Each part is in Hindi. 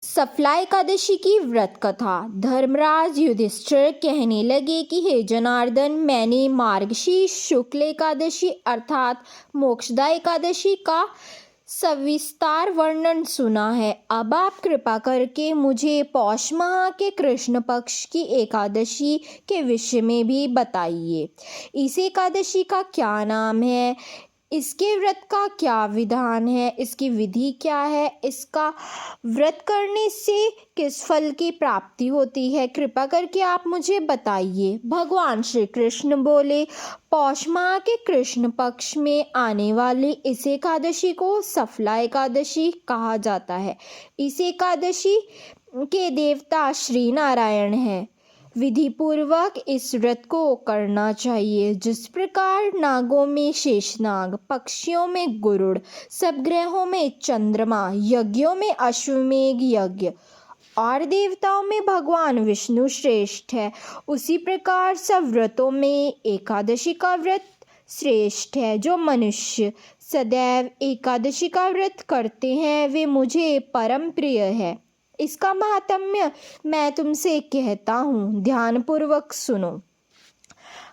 सफला एकादशी की व्रत कथा। धर्मराज युधिष्ठिर कहने लगे कि हे जनार्दन, मैंने मार्गशीर्ष शुक्ल एकादशी अर्थात मोक्षदा एकादशी का सविस्तार वर्णन सुना है। अब आप कृपा करके मुझे पौष माह के कृष्ण पक्ष की एकादशी के विषय में भी बताइए। इस एकादशी का क्या नाम है, इसके व्रत का क्या विधान है, इसकी विधि क्या है, इसका व्रत करने से किस फल की प्राप्ति होती है, कृपा करके आप मुझे बताइए। भगवान श्री कृष्ण बोले, पौष माह के कृष्ण पक्ष में आने वाली इस एकादशी को सफला एकादशी कहा जाता है। इस एकादशी के देवता श्री नारायण हैं। विधि पूर्वक इस व्रत को करना चाहिए। जिस प्रकार नागों में शेषनाग, पक्षियों में गरुड़, सब ग्रहों में चंद्रमा, यज्ञों में अश्वमेघ यज्ञ और देवताओं में भगवान विष्णु श्रेष्ठ है, उसी प्रकार सब व्रतों में एकादशी का व्रत श्रेष्ठ है। जो मनुष्य सदैव एकादशी का व्रत करते हैं वे मुझे परम प्रिय है। इसका महात्म्य मैं तुमसे कहता हूँ, ध्यानपूर्वक सुनो।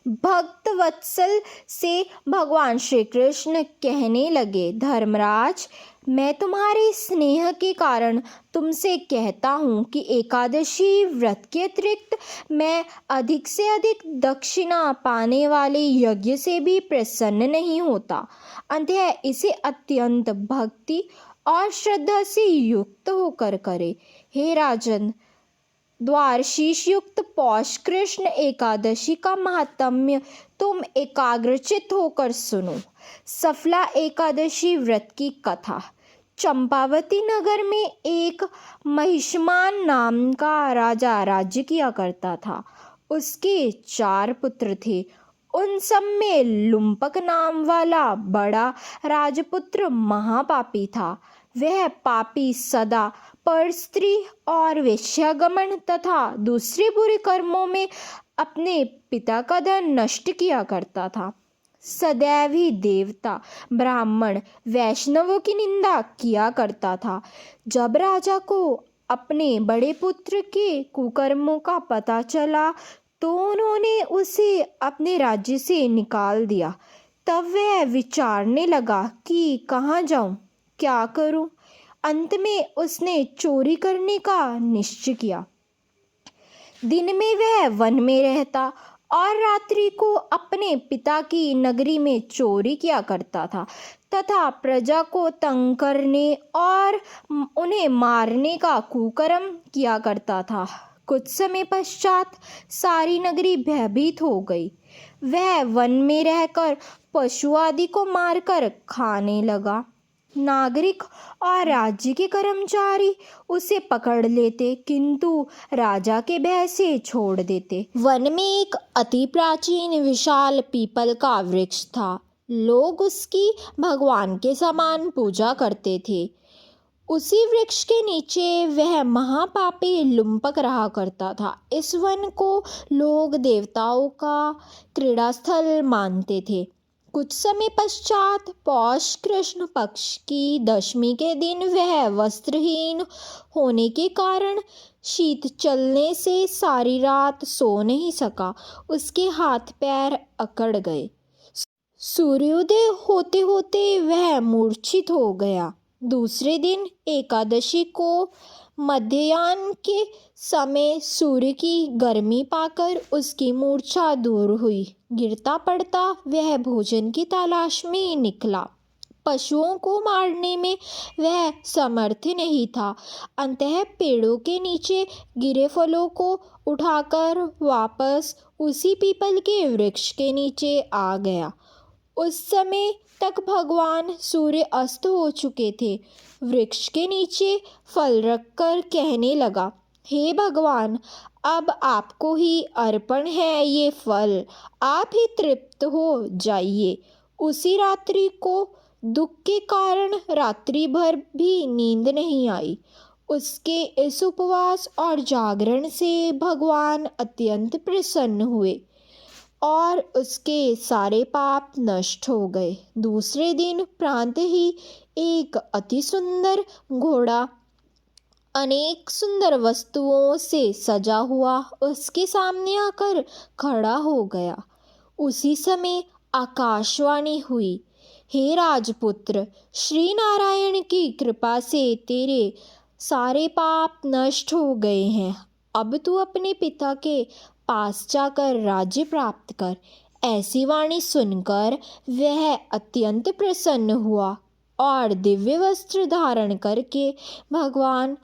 भक्त वत्सल से भगवान श्री कृष्ण कहने लगे, धर्मराज, मैं तुम्हारे स्नेह के कारण तुमसे कहता हूँ कि एकादशी व्रत के अतिरिक्त मैं अधिक से अधिक दक्षिणा पाने वाले यज्ञ से भी प्रसन्न नहीं होता। अतः इसे अत्यंत भक्ति और श्रद्धा से युक्त होकर करे। हे राजन, द्वादशीष युक्त पौष कृष्ण एकादशी का महात्म्य तुम एकाग्रचित होकर सुनो। सफला एकादशी व्रत की कथा। चंपावती नगर में एक महिष्मान नाम का राजा राज्य किया करता था। उसके 4 पुत्र थे। उन सब में लुम्पक नाम वाला बड़ा राजपुत्र महापापी था। वह पापी सदा पर स्त्री और वेश्यागमन तथा दूसरे बुरे कर्मों में अपने पिता का धन नष्ट किया करता था। सदैव ही देवता, ब्राह्मण, वैष्णवों की निंदा किया करता था। जब राजा को अपने बड़े पुत्र के कुकर्मों का पता चला तो उन्होंने उसे अपने राज्य से निकाल दिया। तब वह विचारने लगा कि कहाँ जाऊं, क्या करूं। अंत में उसने चोरी करने का निश्चय किया। दिन में वह वन में रहता और रात्रि को अपने पिता की नगरी में चोरी किया करता था तथा प्रजा को तंग करने और उन्हें मारने का कुकर्म किया करता था। कुछ समय पश्चात सारी नगरी भयभीत हो गई। वह वन में रहकर पशु आदि को मारकर खाने लगा। नागरिक और राज्य के कर्मचारी उसे पकड़ लेते किंतु राजा के भय से छोड़ देते। वन में एक अति प्राचीन विशाल पीपल का वृक्ष था। लोग उसकी भगवान के समान पूजा करते थे। उसी वृक्ष के नीचे वह महापापी लुम्पक रहा करता था। इस वन को लोग देवताओं का क्रीड़ा स्थल मानते थे। कुछ समय पश्चात पौष कृष्ण पक्ष की दशमी के दिन वह वस्त्रहीन होने के कारण शीत चलने से सारी रात सो नहीं सका। उसके हाथ पैर अकड़ गए। सूर्योदय होते होते वह मूर्छित हो गया। दूसरे दिन एकादशी को मध्याह्न के समय सूर्य की गर्मी पाकर उसकी मूर्छा दूर हुई। गिरता पड़ता वह भोजन की तलाश में निकला। पशुओं को मारने में वह समर्थ नहीं था। अंततः पेड़ों के नीचे गिरे फलों को उठाकर वापस उसी पीपल के वृक्ष के नीचे आ गया। उस समय तक भगवान सूर्य अस्त हो चुके थे। वृक्ष के नीचे फल रखकर कहने लगा, हे भगवान, अब आपको ही अर्पण है ये फल, आप ही तृप्त हो जाइए। उसी रात्रि को दुख के कारण रात्रि भर भी नींद नहीं आई। उसके इस उपवास और जागरण से भगवान अत्यंत प्रसन्न हुए और उसके सारे पाप नष्ट हो गए। दूसरे दिन प्रातः ही एक अति सुंदर घोड़ा अनेक सुंदर वस्तुओं से सजा हुआ उसके सामने आकर खड़ा हो गया। उसी समय आकाशवाणी हुई, हे राजपुत्र, श्री नारायण की कृपा से तेरे सारे पाप नष्ट हो गए हैं। अब तू अपने पिता के पास जाकर राज्य प्राप्त कर। ऐसी वाणी सुनकर वह अत्यंत प्रसन्न हुआ और दिव्य वस्त्र धारण करके भगवान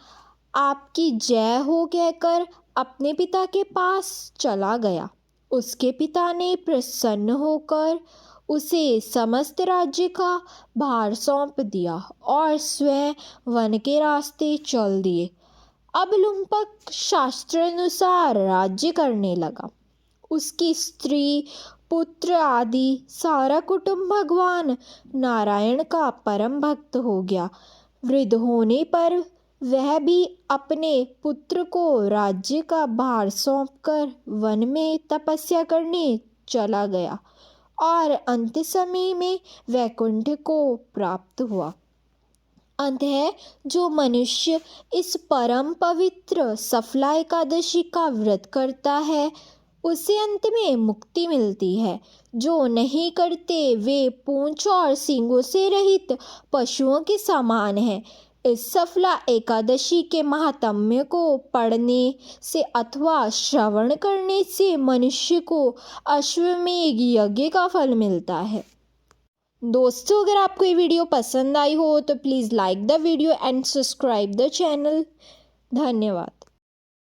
आपकी जय हो कहकर अपने पिता के पास चला गया। उसके पिता ने प्रसन्न होकर उसे समस्त राज्य का भार सौंप दिया और स्वयं वन के रास्ते चल दिए। अब लुम्पक शास्त्रानुसार राज्य करने लगा। उसकी स्त्री, पुत्र आदि सारा कुटुंब भगवान नारायण का परम भक्त हो गया। वृद्ध होने पर वह भी अपने पुत्र को राज्य का भार सौंपकर वन में तपस्या करने चला गया और अंत समय में वैकुंठ को प्राप्त हुआ। अतः जो मनुष्य इस परम पवित्र सफला एकादशी का व्रत करता है उसे अंत में मुक्ति मिलती है। जो नहीं करते वे पूंछ और सींगों से रहित पशुओं के समान हैं। इस सफला एकादशी के महात्म्य को पढ़ने से अथवा श्रवण करने से मनुष्य को अश्वमेध यज्ञ का फल मिलता है। दोस्तों, अगर आपको ये वीडियो पसंद आई हो तो please like the video and subscribe the channel. धन्यवाद।